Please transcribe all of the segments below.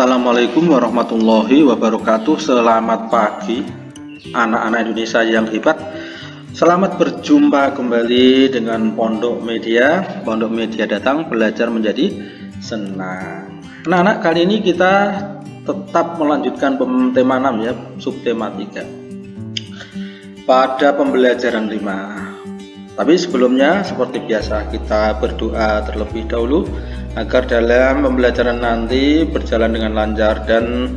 Assalamualaikum warahmatullahi wabarakatuh. Selamat pagi anak-anak Indonesia yang hebat. Selamat berjumpa kembali dengan Pondok Media. Pondok Media datang belajar menjadi senang. Anak-anak, kali ini kita tetap melanjutkan tema 6 ya, subtema 3 pada pembelajaran 5. Tapi sebelumnya seperti biasa kita berdoa terlebih dahulu agar dalam pembelajaran nanti berjalan dengan lancar dan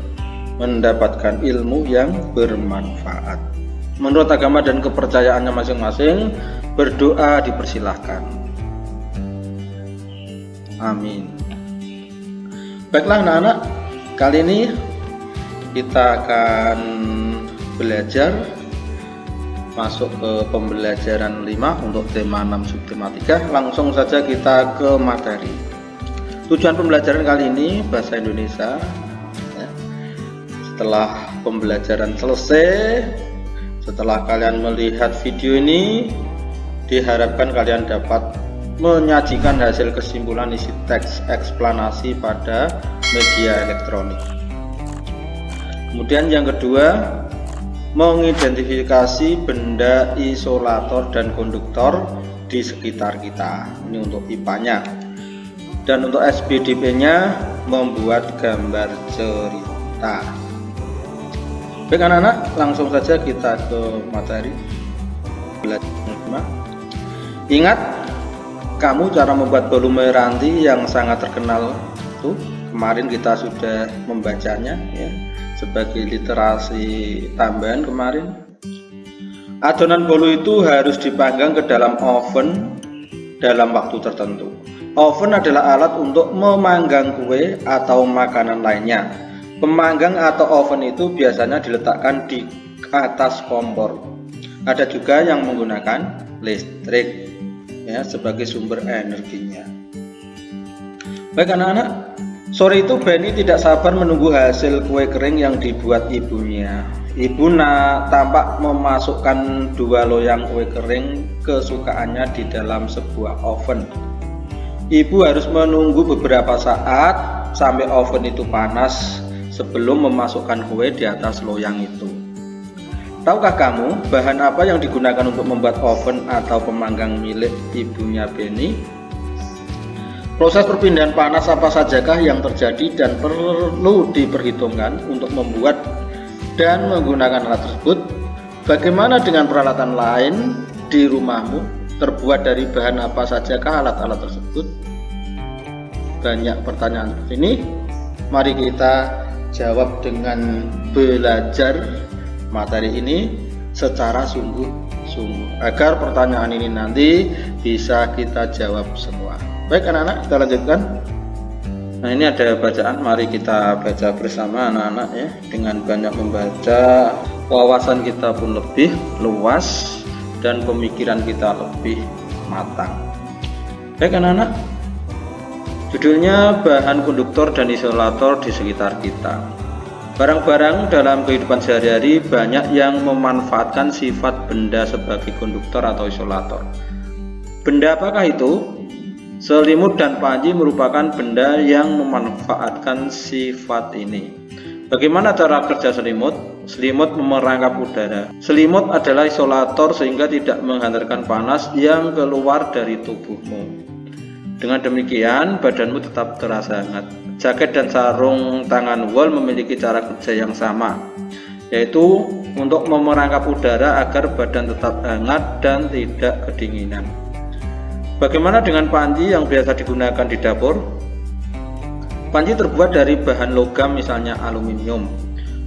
mendapatkan ilmu yang bermanfaat. Menurut agama dan kepercayaannya masing-masing, berdoa dipersilahkan. Amin. Baiklah anak-anak, kali ini kita akan belajar masuk ke pembelajaran 5 untuk tema 6 subtema 3. Langsung saja kita ke materi. Tujuan pembelajaran kali ini bahasa Indonesia ya. Setelah pembelajaran selesai, setelah kalian melihat video ini, diharapkan kalian dapat menyajikan hasil kesimpulan isi teks eksplanasi pada media elektronik. Kemudian yang kedua, mengidentifikasi benda isolator dan konduktor di sekitar kita. Ini untuk IPA-nya. Dan untuk SPDP-nya membuat gambar cerita. Baik anak-anak, langsung saja kita ke materi belajar. Ingat, kamu cara membuat bolu meranti yang sangat terkenal tuh. Kemarin kita sudah membacanya ya, sebagai literasi tambahan kemarin. Adonan bolu itu harus dipanggang ke dalam oven dalam waktu tertentu. Oven adalah alat untuk memanggang kue atau makanan lainnya. Pemanggang atau oven itu biasanya diletakkan di atas kompor. Ada juga yang menggunakan listrik ya, sebagai sumber energinya. Baik anak-anak, sore itu Benny tidak sabar menunggu hasil kue kering yang dibuat ibunya. Ibu tampak memasukkan 2 loyang kue kering kesukaannya di dalam sebuah oven. Ibu harus menunggu beberapa saat sampai oven itu panas sebelum memasukkan kue di atas loyang itu. Tahukah kamu bahan apa yang digunakan untuk membuat oven atau pemanggang milik ibunya Benny? Proses perpindahan panas apa sajakah yang terjadi dan perlu diperhitungkan untuk membuat dan menggunakan alat tersebut? Bagaimana dengan peralatan lain di rumahmu? Terbuat dari bahan apa sajakah alat-alat tersebut? Banyak pertanyaan seperti ini. Mari kita jawab dengan belajar materi ini secara sungguh-sungguh agar pertanyaan ini nanti bisa kita jawab semua. Baik anak-anak, kita lanjutkan. Nah, ini ada bacaan, mari kita baca bersama anak-anak ya. Dengan banyak membaca, wawasan kita pun lebih luas dan pemikiran kita lebih matang. Baik anak-anak, judulnya bahan konduktor dan isolator di sekitar kita. Barang-barang dalam kehidupan sehari-hari banyak yang memanfaatkan sifat benda sebagai konduktor atau isolator. Benda apakah itu? Selimut dan panci merupakan benda yang memanfaatkan sifat ini. Bagaimana cara kerja selimut? Selimut memerangkap udara. Selimut adalah isolator sehingga tidak menghantarkan panas yang keluar dari tubuhmu. Dengan demikian, badanmu tetap terasa hangat. Jaket dan sarung tangan wol memiliki cara kerja yang sama, yaitu untuk memerangkap udara agar badan tetap hangat dan tidak kedinginan. Bagaimana dengan panci yang biasa digunakan di dapur? Panci terbuat dari bahan logam, misalnya aluminium.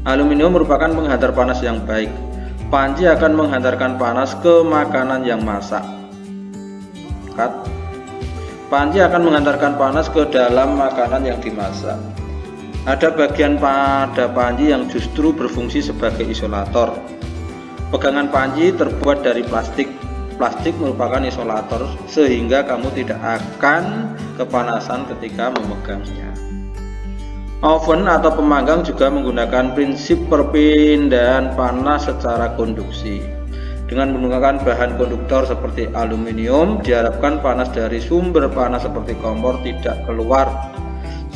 Aluminium merupakan penghantar panas yang baik. Panci akan menghantarkan panas ke makanan yang masak. Panci akan menghantarkan panas ke dalam makanan yang dimasak. Ada bagian pada panci yang justru berfungsi sebagai isolator. Pegangan panci terbuat dari plastik. Plastik merupakan isolator sehingga kamu tidak akan kepanasan ketika memegangnya. Oven atau pemanggang juga menggunakan prinsip perpindahan panas secara konduksi. Dengan menggunakan bahan konduktor seperti aluminium, diharapkan panas dari sumber panas seperti kompor tidak keluar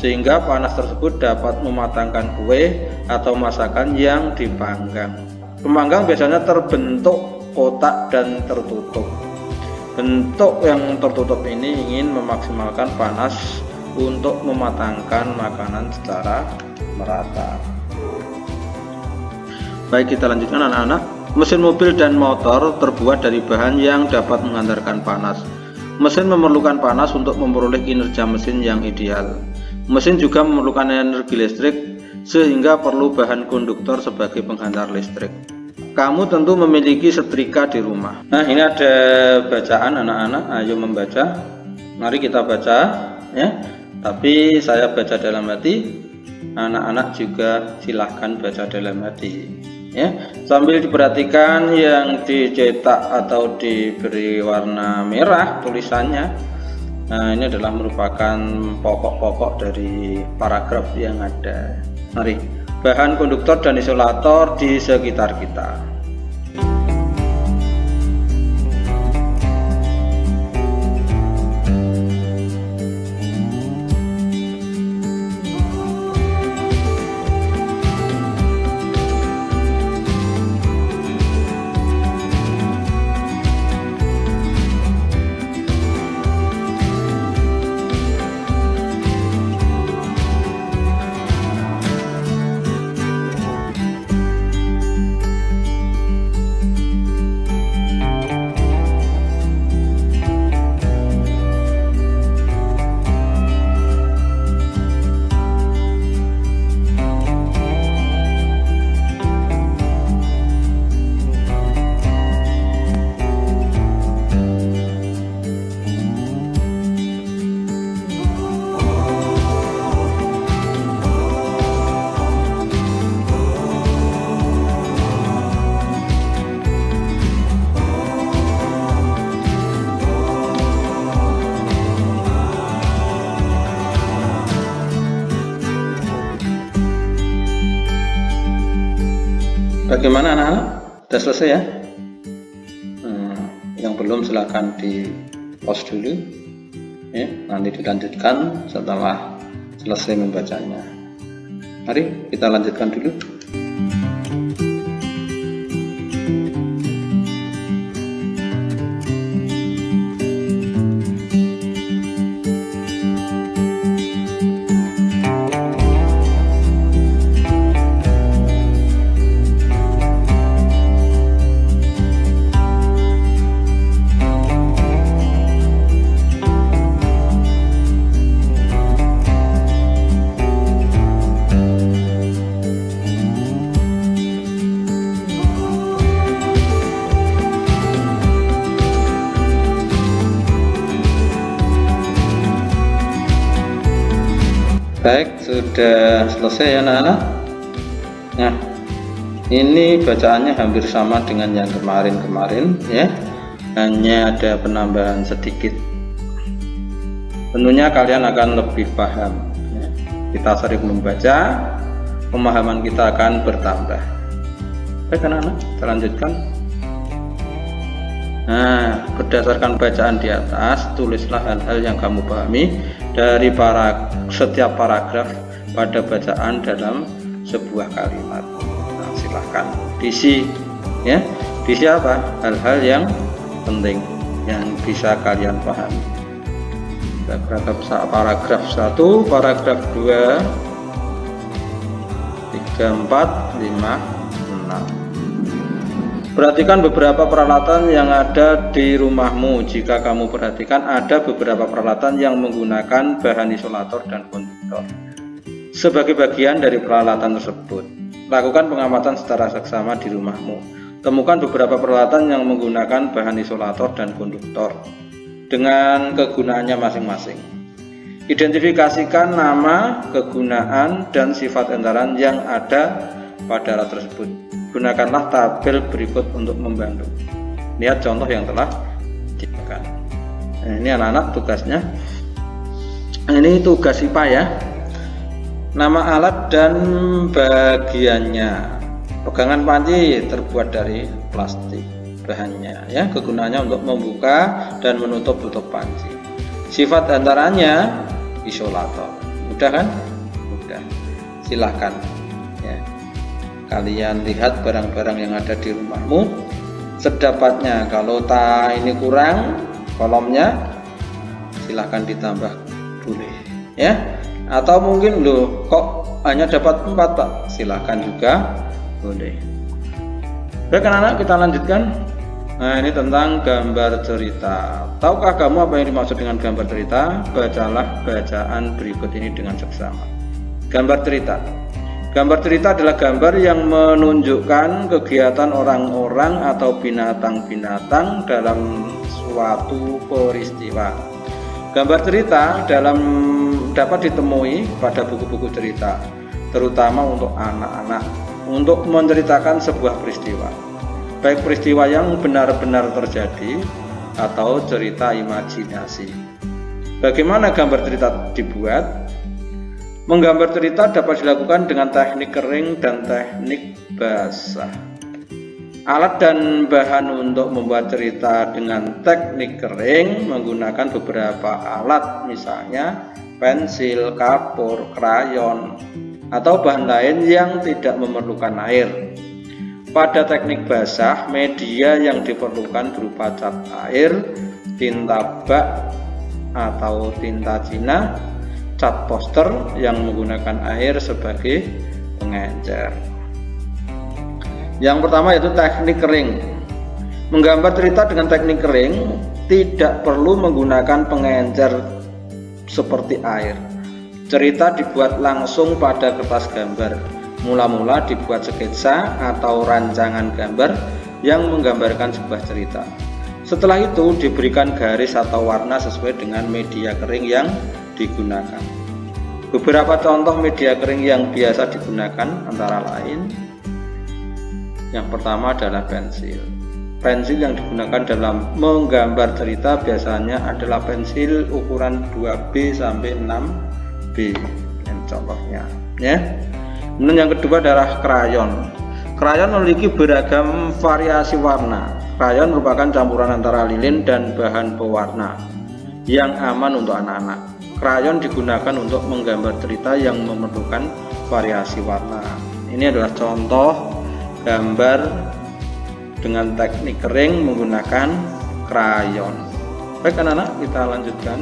sehingga panas tersebut dapat mematangkan kue atau masakan yang dipanggang. Pemanggang biasanya terbentuk kotak dan tertutup. Bentuk yang tertutup ini ingin memaksimalkan panas untuk mematangkan makanan secara merata. Baik, kita lanjutkan anak-anak. Mesin mobil dan motor terbuat dari bahan yang dapat menghantarkan panas. Mesin memerlukan panas untuk memperoleh kinerja mesin yang ideal. Mesin juga memerlukan energi listrik sehingga perlu bahan konduktor sebagai penghantar listrik. Kamu tentu memiliki setrika di rumah. Nah, ini ada bacaan anak-anak. Ayo membaca. Mari kita baca ya. Tapi saya baca dalam hati. Anak-anak juga silahkan baca dalam hati. Ya, sambil diperhatikan yang dicetak atau diberi warna merah tulisannya. Nah, ini adalah merupakan pokok-pokok dari paragraf yang ada. Mari, bahan konduktor dan isolator di sekitar kita. Bagaimana anak-anak? Sudah selesai ya? Yang belum silahkan di pause dulu ya, nanti dilanjutkan setelah selesai membacanya. Mari kita lanjutkan dulu. Baik, sudah selesai ya anak-anak. Nah, ini bacaannya hampir sama dengan yang kemarin-kemarin ya, hanya ada penambahan sedikit. Tentunya kalian akan lebih paham ya. Kita sering membaca, pemahaman kita akan bertambah. Baik anak-anak, kita lanjutkan. Nah, berdasarkan bacaan di atas, tulislah hal-hal yang kamu pahami dari setiap paragraf pada bacaan dalam sebuah kalimat. Nah, silahkan diisi ya. Diisi apa? Hal-hal yang penting yang bisa kalian pahami. Paragraf 1, paragraf 2, 3, 4, 5, 6. Perhatikan beberapa peralatan yang ada di rumahmu. Jika kamu perhatikan, ada beberapa peralatan yang menggunakan bahan isolator dan konduktor. Sebagai bagian dari peralatan tersebut, lakukan pengamatan secara seksama di rumahmu. Temukan beberapa peralatan yang menggunakan bahan isolator dan konduktor dengan kegunaannya masing-masing. Identifikasikan nama, kegunaan, dan sifat entaran yang ada pada alat tersebut. Gunakanlah tabel berikut untuk membantu. Lihat contoh yang telah diberikan. Nah, ini anak-anak tugasnya. Ini tugas IPA ya. Nama alat dan bagiannya. Pegangan panci terbuat dari plastik bahannya ya. Kegunaannya untuk membuka dan menutup panci. Sifat antaranya isolator. Mudah kan? Mudah. Silahkan ya, kalian lihat barang-barang yang ada di rumahmu sedapatnya. Kalau ini kurang kolomnya, silahkan ditambah, boleh ya. Atau mungkin loh kok hanya dapat 4 Pak, silahkan juga boleh. Baik anak-anak, kita lanjutkan. Nah, ini tentang gambar cerita. Tahukah kamu apa yang dimaksud dengan gambar cerita? Bacalah bacaan berikut ini dengan seksama. Gambar cerita. Gambar cerita adalah gambar yang menunjukkan kegiatan orang-orang atau binatang-binatang dalam suatu peristiwa. Gambar cerita dapat ditemui pada buku-buku cerita, terutama untuk anak-anak, untuk menceritakan sebuah peristiwa, baik peristiwa yang benar-benar terjadi atau cerita imajinasi. Bagaimana gambar cerita dibuat? Menggambar cerita dapat dilakukan dengan teknik kering dan teknik basah. Alat dan bahan untuk membuat cerita dengan teknik kering menggunakan beberapa alat, misalnya pensil, kapur, krayon, atau bahan lain yang tidak memerlukan air. Pada teknik basah, media yang diperlukan berupa cat air, tinta bak atau tinta Cina, cat poster yang menggunakan air sebagai pengencer. Yang pertama yaitu teknik kering. Menggambar cerita dengan teknik kering tidak perlu menggunakan pengencer seperti air. Cerita dibuat langsung pada kertas gambar. Mula-mula dibuat sketsa atau rancangan gambar yang menggambarkan sebuah cerita. Setelah itu diberikan garis atau warna sesuai dengan media kering yang digunakan. Beberapa contoh media kering yang biasa digunakan antara lain, yang pertama adalah pensil. Pensil yang digunakan dalam menggambar cerita biasanya adalah pensil ukuran 2B sampai 6B. Ini contohnya ya. Kemudian yang kedua adalah krayon. Krayon memiliki beragam variasi warna. Krayon merupakan campuran antara lilin dan bahan pewarna yang aman untuk anak-anak. Krayon digunakan untuk menggambar cerita yang memerlukan variasi warna. Ini adalah contoh gambar dengan teknik kering menggunakan krayon. Baik anak-anak, kita lanjutkan.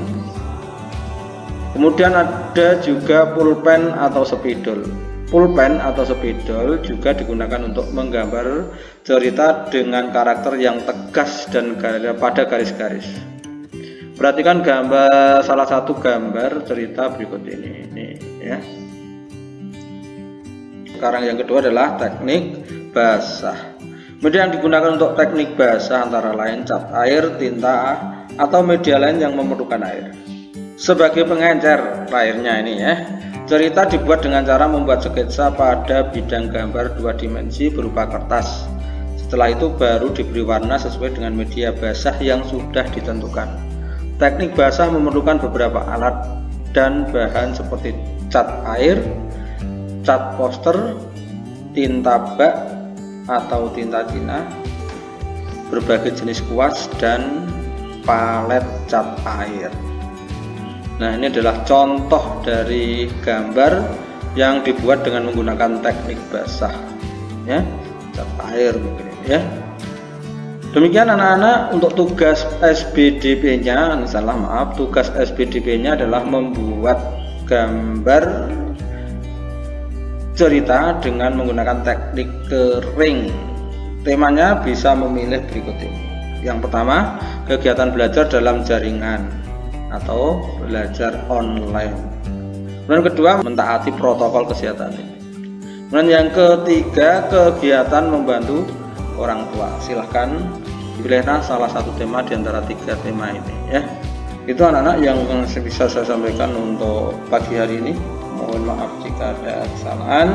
Kemudian ada juga pulpen atau spidol. Pulpen atau spidol juga digunakan untuk menggambar cerita dengan karakter yang tegas dan pada garis-garis. Perhatikan gambar salah satu gambar cerita berikut ini ya. Sekarang yang kedua adalah teknik basah. Media yang digunakan untuk teknik basah antara lain cat air, tinta, atau media lain yang memerlukan air. Sebagai pengencer airnya ini ya, cerita dibuat dengan cara membuat sketsa pada bidang gambar 2 dimensi berupa kertas. Setelah itu baru diberi warna sesuai dengan media basah yang sudah ditentukan. Teknik basah memerlukan beberapa alat dan bahan seperti cat air, cat poster, tinta bak atau tinta Cina, berbagai jenis kuas, dan palet cat air. Nah, ini adalah contoh dari gambar yang dibuat dengan menggunakan teknik basah ya, cat air mungkin ya. Demikian anak-anak untuk tugas SBDP-nya, tugas SBDP-nya adalah membuat gambar cerita dengan menggunakan teknik kering. Temanya bisa memilih berikut ini. Yang pertama, kegiatan belajar dalam jaringan atau belajar online. Kemudian kedua, mentaati protokol kesehatan. Kemudian yang ketiga, kegiatan membantu orang tua. Silahkan pilihlah salah satu tema di antara 3 tema ini ya. Itu anak-anak yang bisa saya sampaikan untuk pagi hari ini. Mohon maaf jika ada kesalahan.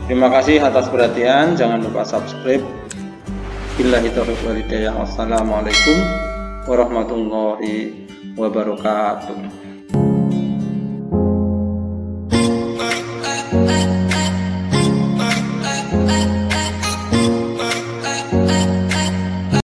Terima kasih atas perhatian. Jangan lupa subscribe. Billahi taufiq wal hidayah. Wassalamualaikum warahmatullahi wabarakatuh.